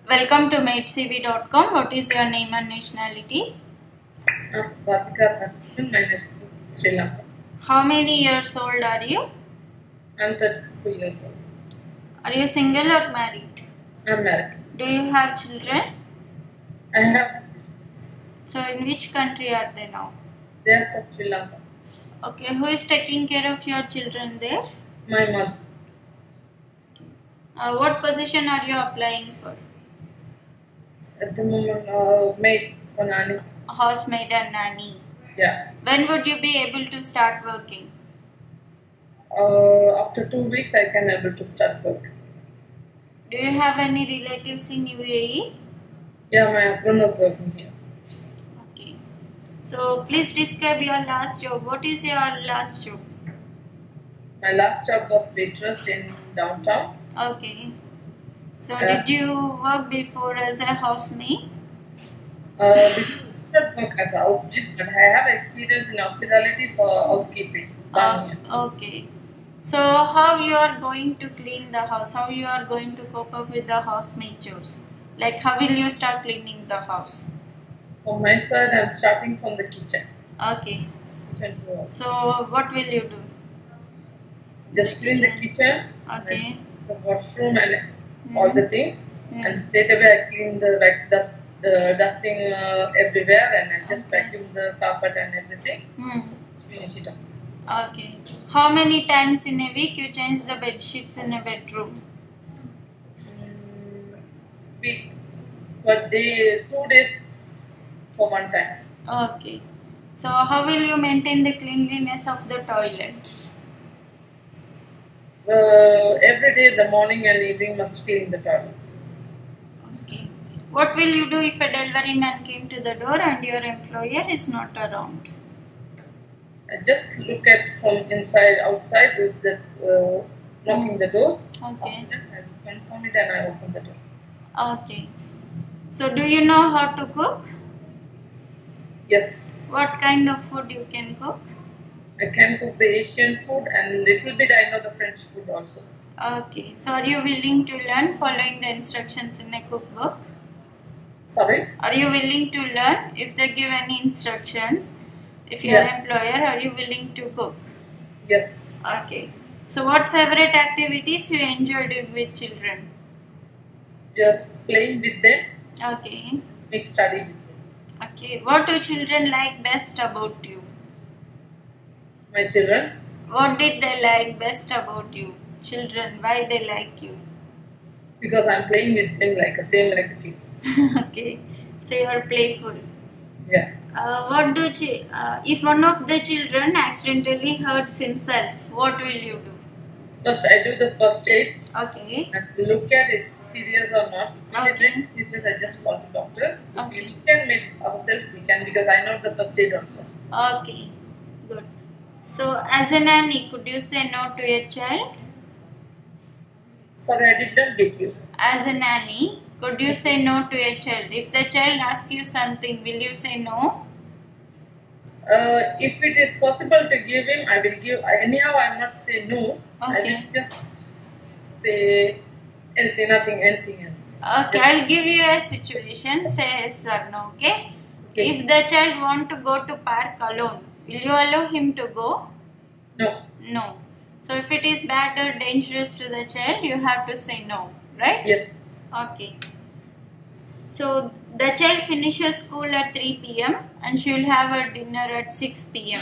Welcome to matecv.com. What is your name and nationality? Radhika Pathipun, my nationality is Sri Lanka. How many years old are you? I'm 34 years old. Are you single or married? I'm married. Do you have children? I have two kids. So in which country are they now? They are from Sri Lanka. Okay, who is taking care of your children there? My mother. What position are you applying for? At the moment, maid for nanny. Housemaid and nanny. Yeah. When would you be able to start working? After 2 weeks, I can able to start work. Do you have any relatives in UAE? Yeah, my husband was working here. Okay. So please describe your last job. What is your last job? My last job was waitress in downtown. Okay. So Yeah. did you work before as a housemaid? Before I did not work as a housemaid, but I have experience in hospitality for housekeeping. 1 year. Okay. So how you are going to clean the house? How you are going to cope up with the housemaid chores? Like how will you start cleaning the house? For my side, I'm starting from the kitchen. Okay. Kitchen to So what will you do? just clean the kitchen, Okay. and the washroom, and all the things. Hmm. And straight away I clean the dusting everywhere, and I just Okay. vacuum the carpet and everything. Hmm. Just finish it off. Okay. How many times in a week you change the bed sheets in a bedroom? Week, but 2 days for one time. Okay. So how will you maintain the cleanliness of the toilets? Every day, the morning and evening, must clean the toilets. Okay. What will you do if a delivery man came to the door and your employer is not around? I just look at from inside, outside, with the knocking the door. Okay. Then I confirm it and I open the door. Okay. So do you know how to cook? Yes. What kind of food you can cook? I can cook the Asian food and little bit I know the French food also. Okay. So are you willing to learn following the instructions in a cookbook? Sorry? Are you willing to learn if they give any instructions? If your Yeah. employer, are you willing to cook? Yes. Okay. So what favorite activities you enjoy doing with children? Just playing with them, Okay. make study with them. Okay. What do children like best about you? My children's, What did they like best about you? Children, why they like you? because I'm playing with them like the same like the kids. Okay. So you are playful. Yeah. If one of the children accidentally hurts himself, what will you do? First I do the first aid Okay. and look at it's serious or not. If it is Okay. very serious, I just call the doctor. If Okay. we can make ourselves, we can, because I know the first aid also. Okay. Good. So as a nanny, could you say no to a child? Sorry, I did not get you. As a nanny, could you say no to a child? If the child asks you something, will you say no? If it is possible to give him, I will give. Anyhow, I will not say no. I Okay. will just say anything else. Okay, Just- I'll give you a situation. Say yes or no. Okay. Okay. If the child want to go to park alone, will you allow him to go? No. No. So if it is bad or dangerous to the child, you have to say no, right? Yes. Okay. So the child finishes school at 3 p.m. and she will have her dinner at 6 p.m.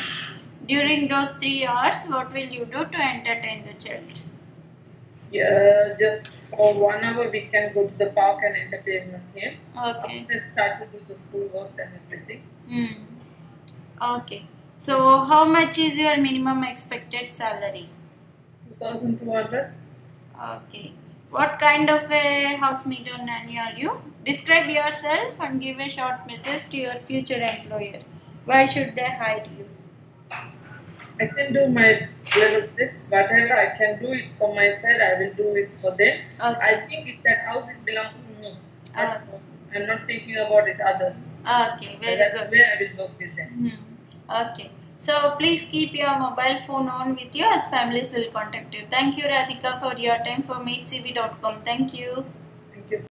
During those 3 hours, what will you do to entertain the child? Yeah, just for 1 hour we can go to the park and entertain him. Okay. After start to do the school works and everything. Okay. So how much is your minimum expected salary? 2,200. Okay. What kind of a housemaid or nanny are you? Describe yourself and give a short message to your future employer. Why should they hire you? I can do my level best. Whatever I can do it for my side, I will do it for them. Okay. I think that house belongs to me. That's Okay. all. I'm not thinking about it others. Okay, very That's good. where I will work with them. Okay. So please keep your mobile phone on with you as families will contact you. Thank you Radhika for your time for matecv.com. Thank you. Thank you.